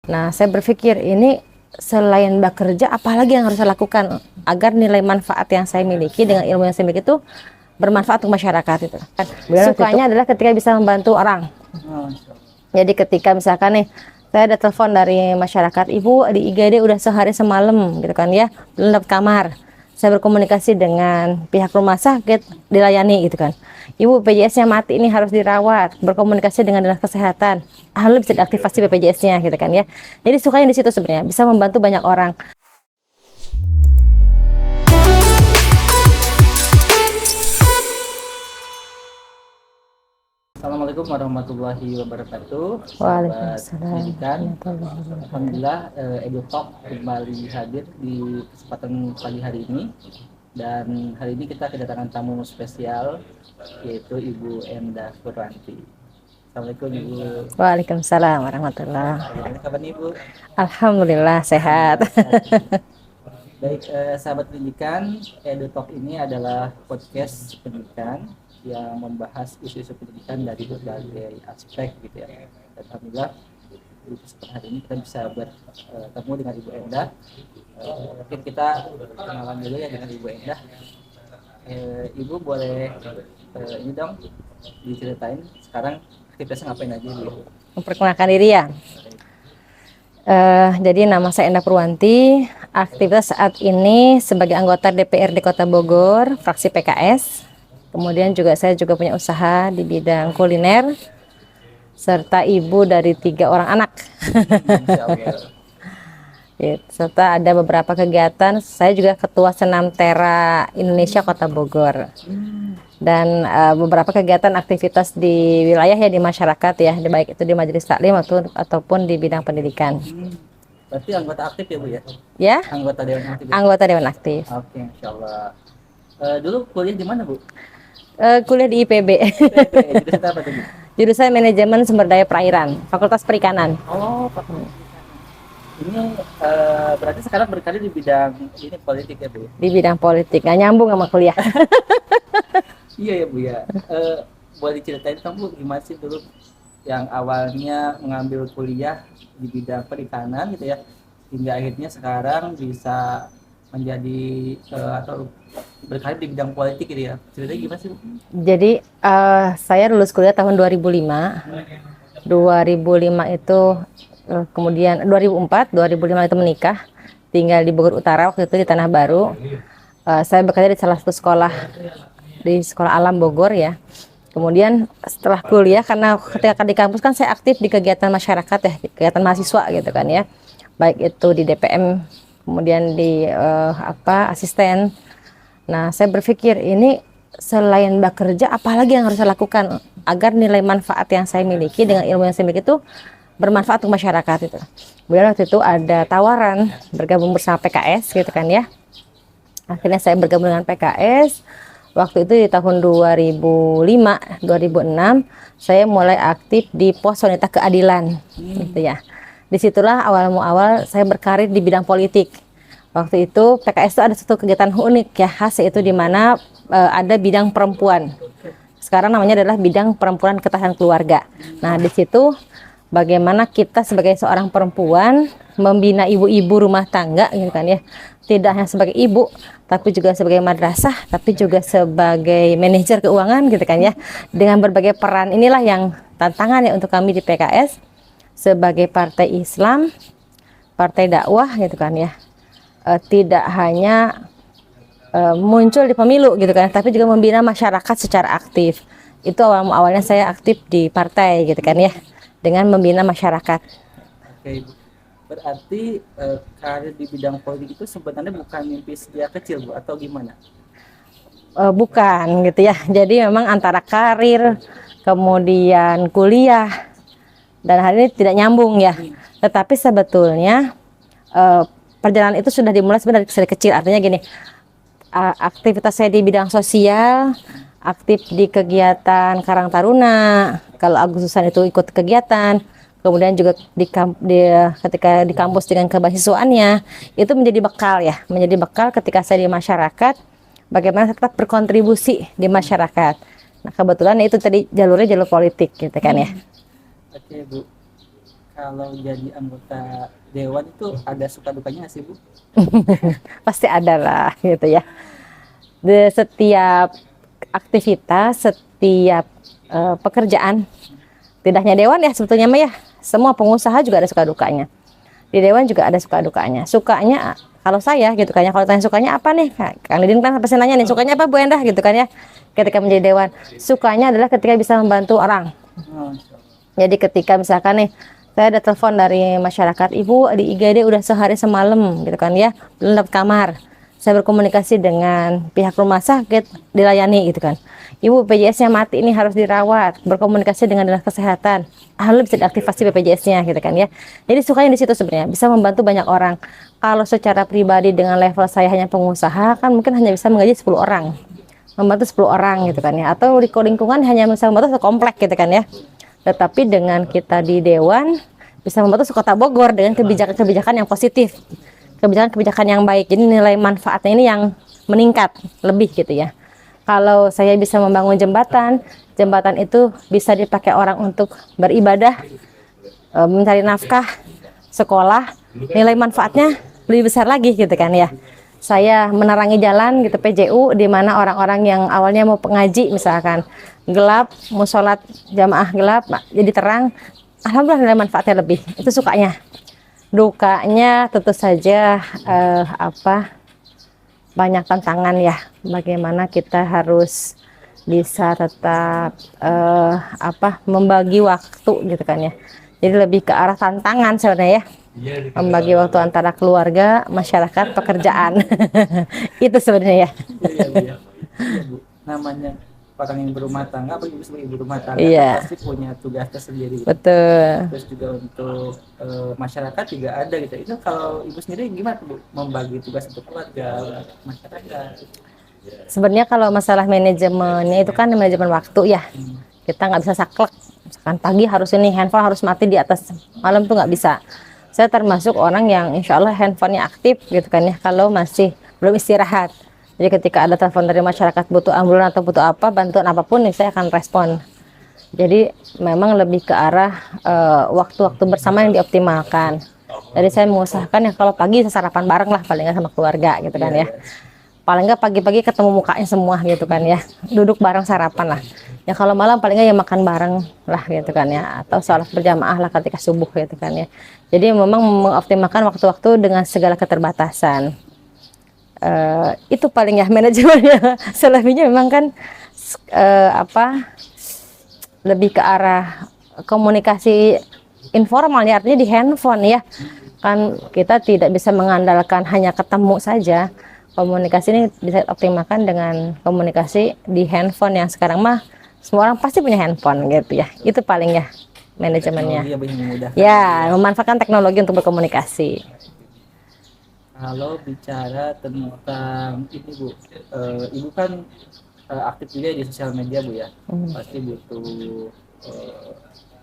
Nah, saya berpikir ini selain bekerja, apalagi yang harus saya lakukan agar nilai manfaat yang saya miliki dengan ilmu yang saya miliki itu bermanfaat untuk masyarakat itu. Sukanya adalah ketika bisa membantu orang. Jadi ketika misalkan nih, saya ada telepon dari masyarakat, ibu di IGD udah sehari semalam gitu kan ya, belum dapat kamar. Saya berkomunikasi dengan pihak rumah sakit, dilayani gitu kan. Ibu BPJS-nya mati, ini harus dirawat, berkomunikasi dengan dinas kesehatan, lalu bisa diaktifasi BPJS-nya gitu kan ya. Jadi sukanya di situ sebenarnya, bisa membantu banyak orang. Assalamualaikum warahmatullahi wabarakatuh. Waalaikumsalam. Alhamdulillah, EduTalk kembali hadir di kesempatan pagi hari ini. Dan hari ini kita kedatangan tamu spesial, yaitu Ibu Endah Purwanti. Assalamualaikum Ibu. Waalaikumsalam warahmatullahi. Bagaimana kabar Ibu? Alhamdulillah sehat. Baik, sahabat pendidikan, EduTalk ini adalah podcast pendidikan yang membahas isu-isu pendidikan dari berbagai aspek gitu ya. Dan alhamdulillah di kesempatan hari ini kita bisa bertemu dengan Ibu Endah. Mungkin kita kenalan dulu ya dengan Ibu Endah. Ibu boleh ini dong diceritain sekarang aktivitasnya ngapain aja Ibu? Memperkenalkan diri ya. Jadi nama saya Endah Purwanti. Aktivitas saat ini sebagai anggota DPRD Kota Bogor, fraksi PKS. Kemudian saya juga punya usaha di bidang kuliner, serta ibu dari 3 orang anak. Serta ada beberapa kegiatan. Saya juga ketua Senam Tera Indonesia Kota Bogor. Dan beberapa kegiatan aktivitas di wilayah ya, di masyarakat ya, baik itu di majelis taklim ataupun di bidang pendidikan. Berarti anggota aktif ya Bu ya? Ya? Anggota Dewan Aktif. Anggota Dewan Aktif. Oke, insyaallah. Dulu kuliah di mana Bu? Kuliah di IPB. Jurusan apa tuh Bu? Jurusan Manajemen Sumber Daya Perairan, Fakultas Perikanan. Oh, ini berarti sekarang berkarir di bidang ini politik ya Bu? Di bidang politik, nggak nyambung sama kuliah. Iya ya Bu ya. Boleh diceritain kan Bu gimana sih dulu yang awalnya mengambil kuliah di bidang perikanan gitu ya, hingga akhirnya sekarang bisa menjadi atau berkarir di bidang politik gitu ya. Ceritanya gimana sih Bu? Jadi saya lulus kuliah tahun 2005. 2005 itu kemudian 2005 itu menikah, tinggal di Bogor Utara waktu itu di Tanah Baru. Saya bekerja di salah satu sekolah di Sekolah Alam Bogor ya. Kemudian setelah kuliah, karena ketika di kampus kan saya aktif di kegiatan masyarakat ya, kegiatan mahasiswa gitu kan ya, baik itu di DPM, kemudian di asisten. Nah, saya berpikir ini selain bekerja, apalagi yang harus saya lakukan agar nilai manfaat yang saya miliki dengan ilmu yang saya miliki itu bermanfaat untuk masyarakat itu. Kemudian waktu itu ada tawaran bergabung bersama PKS gitu kan ya. Akhirnya saya bergabung dengan PKS. Waktu itu di tahun 2005-2006 saya mulai aktif di pos wanita keadilan gitu ya. Disitulah awal saya berkarir di bidang politik. Waktu itu PKS itu ada satu kegiatan unik ya, khas, yaitu di mana ada bidang perempuan. Sekarang namanya adalah bidang perempuan ketahanan keluarga. Nah, di situ bagaimana kita sebagai seorang perempuan membina ibu-ibu rumah tangga gitu kan ya. Tidak hanya sebagai ibu, tapi juga sebagai madrasah, tapi juga sebagai manajer keuangan gitu kan ya. Dengan berbagai peran inilah yang tantangan ya untuk kami di PKS sebagai partai Islam, partai dakwah gitu kan ya. Tidak hanya muncul di pemilu gitu kan, tapi juga membina masyarakat secara aktif. Itu awalnya saya aktif di partai gitu kan ya, dengan membina masyarakat. Oke, berarti karir di bidang politik itu sebenarnya bukan mimpi sejak kecil Bu, atau gimana? Bukan gitu ya. Jadi memang antara karir, kemudian kuliah, dan hal ini tidak nyambung ya. Tetapi sebetulnya perjalanan itu sudah dimulai sebenarnya dari kecil. Artinya gini, aktivitas saya di bidang sosial, aktif di kegiatan Karang Taruna. Kalau Agustusan itu ikut kegiatan. Kemudian juga ketika di kampus dengan kemahasiswaannya, itu menjadi bekal ya, menjadi bekal ketika saya di masyarakat, bagaimana tetap berkontribusi di masyarakat. Nah, kebetulan itu tadi jalurnya jalur politik gitu kan ya. Oke Bu, kalau jadi anggota dewan itu ada suka dukanya nggak sih Bu? Pasti ada lah gitu ya. Di setiap aktivitas, setiap pekerjaan, tidak hanya dewan ya sebetulnya mah ya, semua pengusaha juga ada suka dukanya. Di dewan juga ada suka dukanya. Sukanya kalau saya gitu kan ya, kalau tanya sukanya apa nih, Kang Didin kan pasti nanya nih, sukanya apa Bu Endah gitu kan ya, ketika menjadi dewan. Sukanya adalah ketika bisa membantu orang. Jadi ketika misalkan nih saya ada telepon dari masyarakat, Ibu di IGD udah sehari semalam gitu kan ya, belum dapat kamar. Saya berkomunikasi dengan pihak rumah sakit, dilayani gitu kan. Ibu BPJS-nya mati ini harus dirawat, berkomunikasi dengan dinas kesehatan. Lalu bisa diaktifasi BPJS-nya gitu kan ya. Jadi sukanya di situ sebenarnya, bisa membantu banyak orang. Kalau secara pribadi dengan level saya hanya pengusaha kan mungkin hanya bisa menggaji 10 orang. Membantu 10 orang gitu kan ya. Atau di lingkungan hanya bisa membantu sekomplek gitu kan ya. Tetapi dengan kita di dewan bisa membantu Kota Bogor dengan kebijakan-kebijakan yang positif, kebijakan-kebijakan yang baik. Jadi nilai manfaatnya ini yang meningkat lebih gitu ya. Kalau saya bisa membangun jembatan, jembatan itu bisa dipakai orang untuk beribadah, mencari nafkah, sekolah, nilai manfaatnya lebih besar lagi gitu kan ya. Saya menerangi jalan gitu PJU, di mana orang-orang yang awalnya mau pengaji misalkan gelap, mau sholat jamaah gelap jadi terang, alhamdulillah nilai manfaatnya lebih. Itu sukanya. Dukanya tentu saja banyak tantangan ya, bagaimana kita harus bisa tetap membagi waktu gitu kan ya. Jadi lebih ke arah tantangan sebenarnya ya, membagi waktu antara keluarga, masyarakat, pekerjaan. Itu sebenarnya ya. Iya, Bu. Namanya orang yang berumah tangga, apalagi sebagai ibu rumah tangga Iya. pasti punya tugas tersendiri. Betul. Terus juga untuk masyarakat juga ada gitu. Itu kalau ibu sendiri gimana Bu membagi tugas untuk keluarga, untuk masyarakat? Sebenarnya kalau masalah manajemennya itu kan manajemen waktu ya. Kita nggak bisa saklek. Misalkan pagi harus ini, handphone harus mati di atas malam tuh nggak bisa. Saya termasuk orang yang insya Allah handphonenya aktif gitu kan ya, kalau masih belum istirahat. Jadi ketika ada telepon dari masyarakat butuh ambulan atau butuh apa, bantuan apapun, saya akan respon. Jadi memang lebih ke arah waktu-waktu bersama yang dioptimalkan. Jadi saya mengusahakan ya kalau pagi saya sarapan bareng lah paling nggak sama keluarga gitu kan ya. Paling nggak pagi-pagi ketemu mukanya semua gitu kan ya. Duduk bareng sarapan lah. Ya kalau malam paling nggak ya makan bareng lah gitu kan ya. Atau sholat berjamaah lah ketika subuh gitu kan ya. Jadi memang mengoptimalkan waktu-waktu dengan segala keterbatasan. Itu paling ya manajemennya. Selebihnya memang kan lebih ke arah komunikasi informal ya, artinya di handphone ya. Kan kita tidak bisa mengandalkan hanya ketemu saja. Komunikasi ini bisa optimalkan dengan komunikasi di handphone yang sekarang mah semua orang pasti punya handphone gitu ya. Itu paling ya manajemennya. Ya, memanfaatkan teknologi untuk berkomunikasi. Kalau bicara tentang ini Bu, Ibu kan aktif juga di sosial media Bu ya, pasti butuh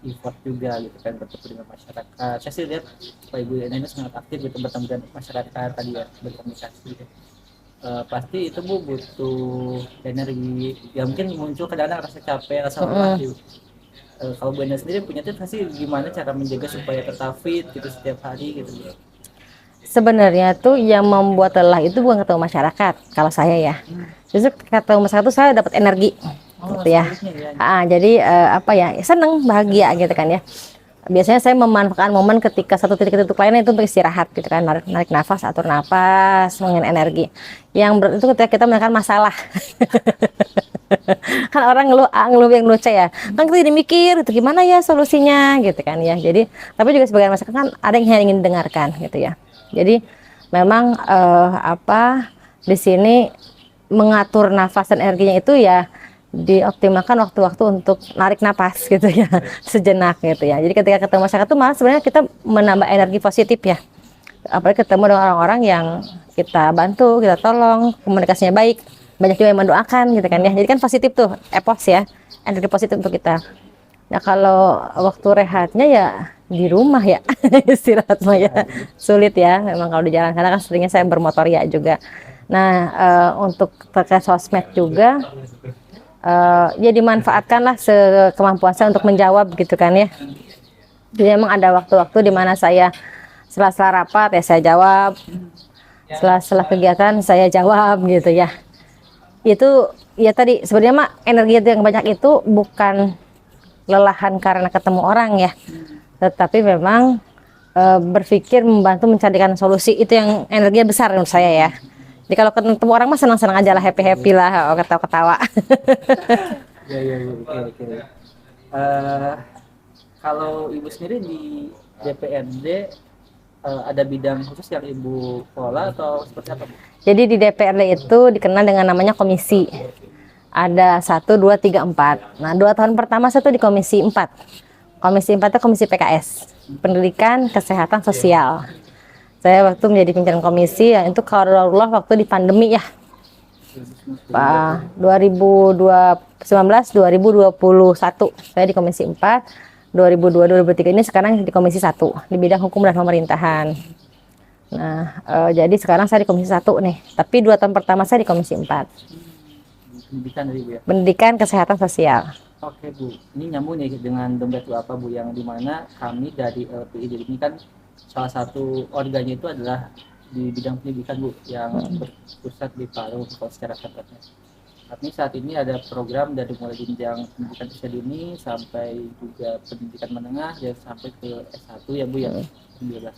effort juga gitu kan bertemu dengan masyarakat. Saya sih lihat Pak Ibu ini sangat aktif gitu bertemu dengan masyarakat tadi ya, berkomunikasi. Pasti itu Bu butuh energi, ya mungkin muncul kadang-kadang rasa capek, rasa lelah gitu. Kalau Bu Enda sendiri punya tips sih gimana cara menjaga supaya tetap fit gitu setiap hari gitu Bu? Sebenarnya tuh yang membuat lelah itu bukan ketemu masyarakat kalau saya ya. Justru ketemu masyarakat tuh saya dapat energi gitu ya. Jadi seneng, bahagia gitu kan ya. Biasanya saya memanfaatkan momen ketika satu titik ke titik lainnya itu untuk istirahat gitu kan, narik nafas, atur nafas, mengen energi. Yang berat itu ketika kita menekan masalah. Kan orang ngeluh yang lucu ya. Kan kita jadi mikir itu gimana ya solusinya gitu kan ya. Jadi tapi juga sebagian masyarakat kan ada yang ingin dengarkan gitu ya. Jadi memang di sini mengatur nafas dan energinya itu ya dioptimalkan waktu-waktu untuk narik napas gitu ya, sejenak gitu ya. Jadi ketika ketemu masyarakat tuh malah sebenarnya kita menambah energi positif ya. Apalagi ketemu dengan orang-orang yang kita bantu, kita tolong, komunikasinya baik, banyak juga yang mendoakan gitu kan ya. Jadi kan positif tuh, epos ya, energi positif untuk kita. Nah kalau waktu rehatnya ya di rumah ya, istirahat mah ya sulit ya memang kalau di jalan, karena kan seringnya saya bermotor ya juga. Nah untuk terkait sosmed juga ya dimanfaatkanlah sekemampuan saya untuk menjawab gitu kan ya. Jadi emang ada waktu-waktu di mana saya sela-sela rapat ya saya jawab, sela-sela kegiatan saya jawab gitu ya. Itu ya tadi sebenarnya mah energi yang banyak itu bukan lelahan karena ketemu orang ya, tetapi memang berpikir membantu mencarikan solusi, itu yang energinya besar menurut saya ya. Jadi kalau ketemu orang mah senang-senang aja lah, happy-happy lah, ketawa-ketawa. Ya, ya, ya, oke, oke. Eh, Kalau ibu sendiri di DPRD ada bidang khusus yang ibu kelola atau seperti apa, Bu? Jadi di DPRD itu dikenal dengan namanya komisi. Ada 1, 2, 3, 4. Nah, 2 tahun pertama saya tuh di komisi 4. Komisi 4 itu komisi PKS, Pendidikan Kesehatan Sosial. Saya waktu menjadi pimpinan komisi, ya itu kalau waktu di pandemi ya, Pak 2019-2021 saya di komisi 4, 2002-2003 ini sekarang di komisi 1 di bidang hukum dan pemerintahan. Nah, jadi sekarang saya di komisi 1 nih, tapi 2 tahun pertama saya di komisi 4. Pendidikan dari Bu ya. Pendidikan Kesehatan Sosial. Oke, Bu, ini nyambung nih dengan dompet apa, Bu, yang dimana kami dari LPI jadi ini kan salah satu organnya itu adalah di bidang pendidikan, Bu, yang berpusat di Palu kalau secara ketatnya. Tapi saat ini ada program dari mulai jenjang pendidikan usia dini sampai juga pendidikan menengah dan sampai ke S1 ya, Bu ya. Alhamdulillah.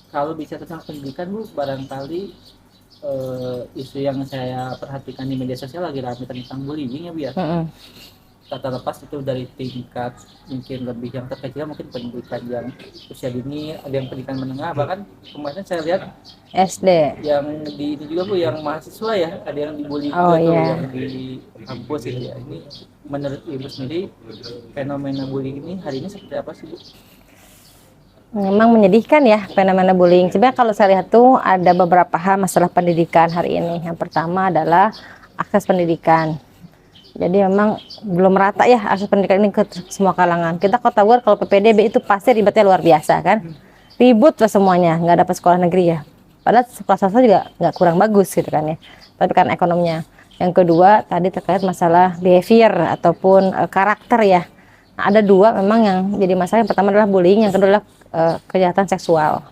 Kalau bisa tentang pendidikan, Bu, barangkali isu yang saya perhatikan di media sosial lagi ramai tentang bullying ya, Bu ya. Tak terlepas itu dari tingkat mungkin lebih yang terkecil, mungkin pendidikan yang usia dini, ada yang pendidikan menengah, bahkan kemarin saya lihat SD. yang di ini juga, Bu, yang mahasiswa ya, ada yang dibully Oh, juga tuh, iya. yang di kampus gitu ya. Ini menurut Ibu sendiri fenomena bullying ini hari ini seperti apa sih, Bu? Memang menyedihkan ya fenomena bullying. Sebenarnya kalau saya lihat tuh ada beberapa hal masalah pendidikan hari ini. Yang pertama adalah akses pendidikan. Jadi memang belum merata ya akses pendidikan ini ke semua kalangan. Kita Kota Bogor kalau PPDB itu pasti ribetnya luar biasa kan. Ribut lah semuanya, nggak dapat sekolah negeri ya. Padahal sekolah swasta juga nggak kurang bagus gitu kan ya. Tapi kan ekonominya. Yang kedua tadi terkait masalah behavior ataupun karakter ya. Nah, ada 2 memang yang jadi masalah. Yang pertama adalah bullying, yang kedua adalah kejahatan seksual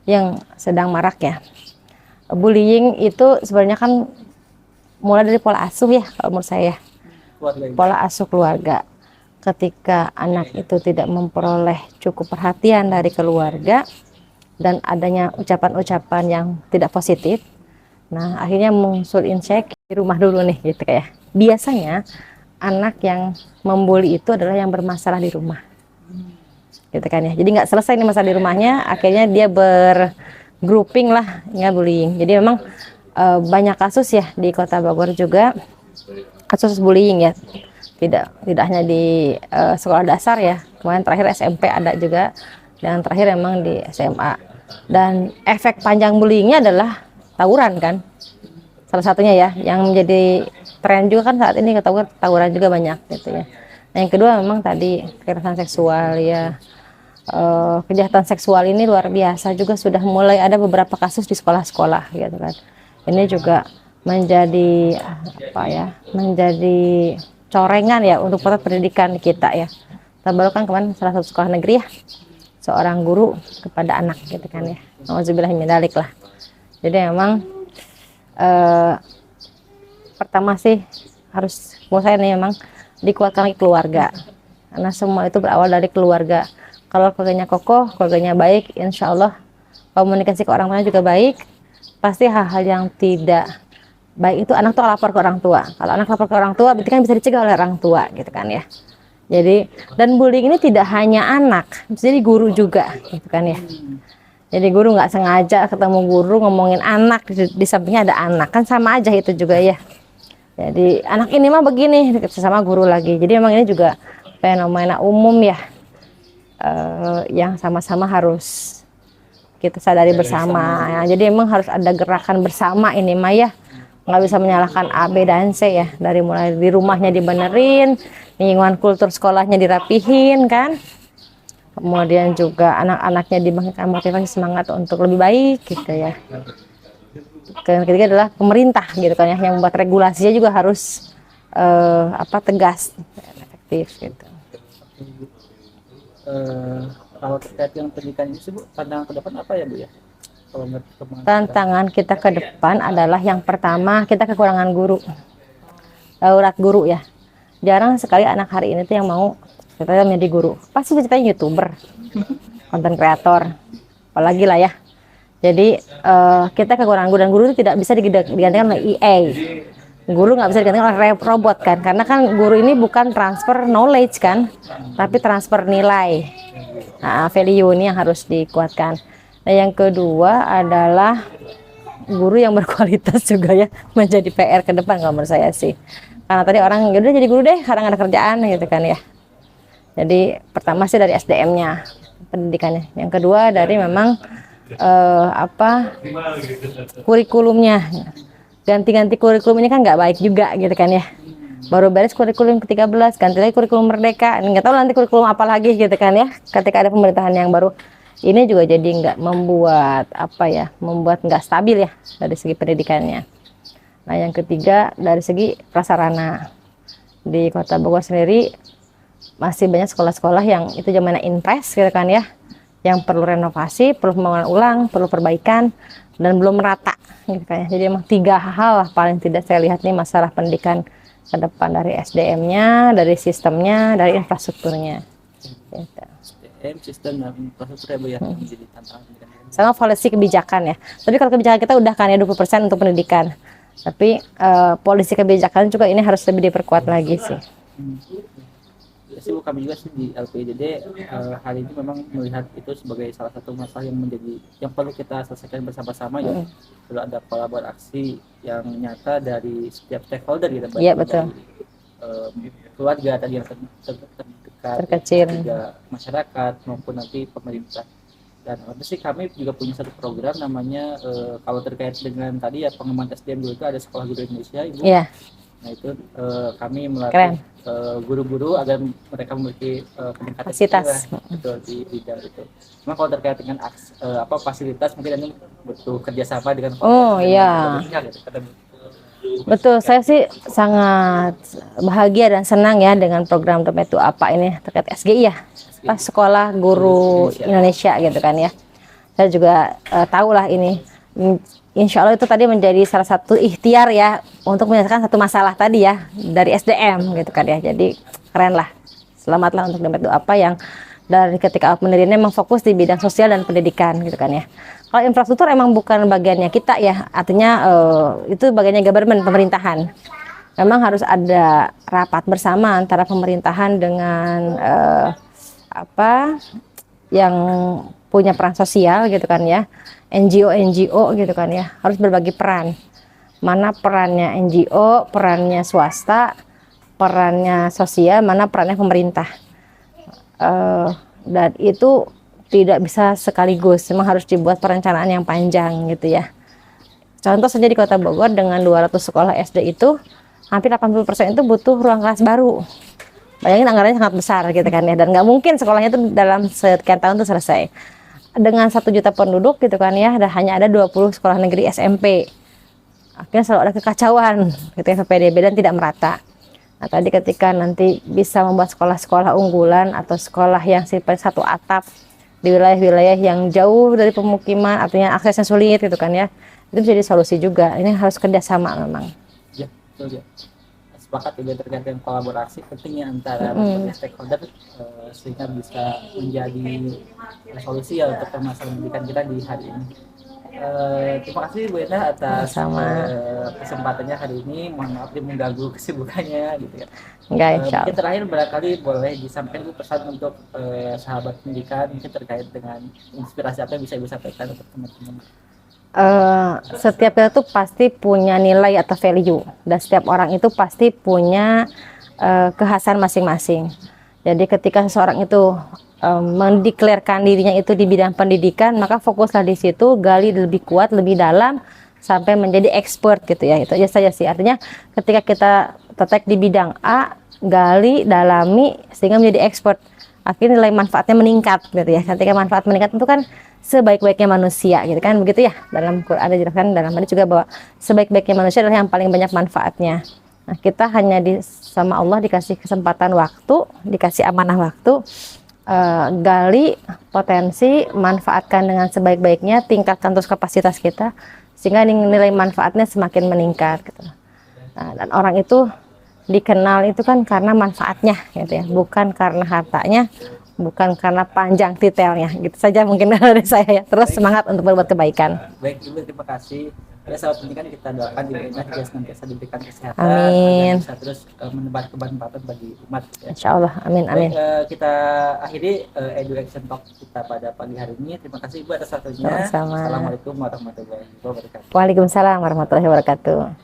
yang sedang marak ya. Bullying itu sebenarnya kan mulai dari pola asuh ya kalau menurut saya. Pola asuh keluarga. Ketika anak itu tidak memperoleh cukup perhatian dari keluarga dan adanya ucapan-ucapan yang tidak positif, nah akhirnya muncul insecure di rumah dulu nih gitu kayak. Biasanya anak yang membuli itu adalah yang bermasalah di rumah. Gitu kan ya. Jadi nggak selesai nih masalah di rumahnya, akhirnya dia bergrouping lah nggak bullying. Jadi memang banyak kasus ya di Kota Bogor juga kasus bullying ya. Tidak hanya di sekolah dasar ya. Kemarin terakhir SMP ada juga, dan terakhir memang di SMA. Dan efek panjang bullyingnya adalah tawuran kan. Salah satunya ya, yang menjadi tren juga kan saat ini tawuran juga banyak gitu ya. Nah, yang kedua memang tadi kekerasan seksual ya. Kejahatan seksual ini luar biasa juga, sudah mulai ada beberapa kasus di sekolah-sekolah gitu kan. Ini juga menjadi apa ya, menjadi corengan ya untuk proses pendidikan kita ya. Terbaru kan kemarin salah satu sekolah negeri ya, seorang guru kepada anak gitu kan ya. Nauzubillah min dzalik lah. Jadi memang pertama sih harus menurut saya nih memang dikuatkan lagi keluarga, karena semua itu berawal dari keluarga. Kalau keluarganya kokoh, keluarganya baik, insya Allah komunikasi ke orang tuanya juga baik, pasti hal-hal yang tidak baik itu anak tuh lapor ke orang tua. Kalau anak lapor ke orang tua berarti kan bisa dicegah oleh orang tua gitu kan ya. Jadi, dan bullying ini tidak hanya anak, bisa jadi guru juga gitu kan ya. Jadi guru nggak sengaja ketemu guru ngomongin anak, di sampingnya ada anak, kan sama aja itu juga ya. Jadi anak ini mah begini sama guru lagi. Jadi memang ini juga fenomena umum ya, yang sama-sama harus kita sadari bersama ya. Jadi emang harus ada gerakan bersama ini mah ya. Nggak bisa menyalahkan A, B, dan C ya. Dari mulai di rumahnya dibenerin, lingkungan kultur sekolahnya dirapihin kan. Kemudian juga anak-anaknya dibangkitkan motivasi semangat untuk lebih baik gitu ya. Yang ketiga adalah pemerintah gitu kan ya, yang membuat regulasinya juga harus tegas, efektif gitu. Kalau terkait dengan pendidikan ini sih Bu, pandangan ke depan apa ya Bu ya? Kalau menurut perkembangan sekarang. Tantangan kita ke depan adalah yang pertama kita kekurangan guru, daurat guru ya. Jarang sekali anak hari ini tuh yang mau ceritanya menjadi guru. Pasti ceritanya YouTuber, konten kreator, apalagi lah ya. Jadi kita kekurangan guru, dan guru itu tidak bisa digantikan oleh EA. Guru nggak bisa digantikan oleh robot kan, karena kan guru ini bukan transfer knowledge kan, tapi transfer nilai. Nah, value ini yang harus dikuatkan. Nah, yang kedua adalah guru yang berkualitas juga ya, menjadi PR ke depan kalau menurut saya sih. Karena tadi orang udah jadi guru deh, kadang ada kerjaan gitu kan ya. Jadi pertama sih dari SDM-nya, pendidikannya. Yang kedua dari memang kurikulumnya. Ganti-ganti kurikulum ini kan nggak baik juga gitu kan ya. Baru beres kurikulum ke-13, ganti lagi kurikulum Merdeka. Nggak tahu nanti kurikulum apa lagi gitu kan ya. Ketika ada pemerintahan yang baru, ini juga jadi nggak membuat membuat nggak stabil ya dari segi pendidikannya. Nah, yang ketiga dari segi prasarana. Di Kota Bogor sendiri masih banyak sekolah-sekolah yang itu zamannya impres gitu kan ya, yang perlu renovasi, perlu pembangunan ulang, perlu perbaikan, dan belum merata gitu kan ya. Jadi emang 3 hal paling tidak saya lihat nih masalah pendidikan ke depan, dari SDM-nya, dari sistemnya, dari infrastrukturnya gitu. SDM, sistem dan infrastruktur ya Bu ya, menjadi tantangan pendidikan. Sama polisi kebijakan ya. Tapi kalau kebijakan kita udah kan ya 20% untuk pendidikan. Tapi polisi kebijakan juga ini harus lebih diperkuat lagi sih. Ya sih Bu, kami juga sih di LPDD hari ini memang melihat itu sebagai salah satu masalah yang perlu kita selesaikan bersama-sama ya. Perlu ada kolaborasi yang nyata dari setiap stakeholder gitu, Iya betul. Dari keluarga tadi yang terdekat, Terkecil. juga masyarakat maupun nanti pemerintah. Dan habis sih kami juga punya satu program namanya kalau terkait dengan tadi ya pengembangan SDM dulu itu ada Sekolah Guru Indonesia Ibu. Iya. Nah itu kami melatih guru-guru agar mereka memiliki peningkatan Kapasitas. betul di bidang itu. Cuma kalau terkait dengan fasilitas mungkin ini butuh kerjasama dengan iya. gitu. Betul, saya sih sangat bahagia dan senang ya dengan program itu apa ini terkait SGI ya, Sekolah Guru Indonesia gitu kan ya. Saya juga tahu lah ini. Insya Allah itu tadi menjadi salah satu ikhtiar ya untuk menyelesaikan satu masalah tadi ya dari SDM gitu kan ya. Jadi keren lah. Selamatlah untuk Dompet Duafa yang dari ketika pendiriannya memang fokus di bidang sosial dan pendidikan gitu kan ya. Kalau infrastruktur emang bukan bagiannya kita ya, artinya itu bagiannya government, pemerintahan. Memang harus ada rapat bersama antara pemerintahan dengan yang punya peran sosial gitu kan ya, NGO gitu kan ya, harus berbagi peran. Mana perannya NGO, perannya swasta, perannya sosial, mana perannya pemerintah. Dan itu tidak bisa sekaligus, memang harus dibuat perencanaan yang panjang gitu ya. Contoh saja di Kota Bogor dengan 200 sekolah SD itu hampir 80% itu butuh ruang kelas baru. Bayangin anggarannya sangat besar gitu kan ya, dan nggak mungkin sekolahnya itu dalam sekian tahun itu selesai. Dengan 1 juta penduduk gitu kan ya, dan hanya ada 20 sekolah negeri SMP. Akhirnya selalu ada kekacauan ketika PPDB dan tidak merata. Nah, tadi ketika nanti bisa membuat sekolah-sekolah unggulan atau sekolah yang sifatnya satu atap di wilayah-wilayah yang jauh dari pemukiman, artinya aksesnya sulit gitu kan ya, itu bisa jadi solusi juga. Ini harus kerjasama memang. Ya, betul ya. Sepakat juga terkait dengan kolaborasi pentingnya antara berbagai stakeholder sehingga bisa menjadi solusi ya untuk permasalahan pendidikan kita di hari ini. Terima kasih Bu Enda atas kesempatannya hari ini. Mohon maaf dia mengganggu kesibukannya gitu ya. Enggak, insya Allah. Mungkin terakhir barangkali boleh disampaikan Bu pesan untuk sahabat pendidikan mungkin terkait dengan inspirasi apa yang bisa Ibu sampaikan untuk teman-teman. Setiap kita tuh pasti punya nilai atau value, dan setiap orang itu pasti punya kekhasan masing-masing. Jadi ketika seseorang itu mendeklarasikan dirinya itu di bidang pendidikan, maka fokuslah di situ, gali lebih kuat, lebih dalam sampai menjadi expert gitu ya. Itu aja saja sih. Artinya ketika kita tertarik di bidang A, gali, dalami sehingga menjadi expert, akhirnya nilai manfaatnya meningkat gitu ya. Ketika manfaat meningkat itu kan sebaik-baiknya manusia gitu kan, begitu ya. Dalam Quran ada dijelaskan, dalam hadis juga bahwa sebaik-baiknya manusia adalah yang paling banyak manfaatnya. Nah, kita hanya sama Allah dikasih kesempatan waktu, dikasih amanah waktu gali potensi, manfaatkan dengan sebaik-baiknya, tingkatkan terus kapasitas kita sehingga nilai manfaatnya semakin meningkat gitu. Nah, dan orang itu dikenal itu kan karena manfaatnya gitu ya, bukan karena hartanya, bukan karena panjang titelnya. Gitu saja mungkin dari saya ya. Terus semangat untuk berbuat kebaikan. Baik Ibu, terima kasih. Ya, sahabat pendidikan, kita doakan dirinya juga senantiasa diberikan kesehatan, Amin. agar bisa terus menebar kebermanfaatan bagi umat ya. Insya Allah, amin, amin. Baik, kita akhiri Edu Action Talk kita pada pagi hari ini. Terima kasih Ibu atas waktunya. Sama-sama. Assalamualaikum warahmatullahi wabarakatuh. Waalaikumsalam warahmatullahi wabarakatuh.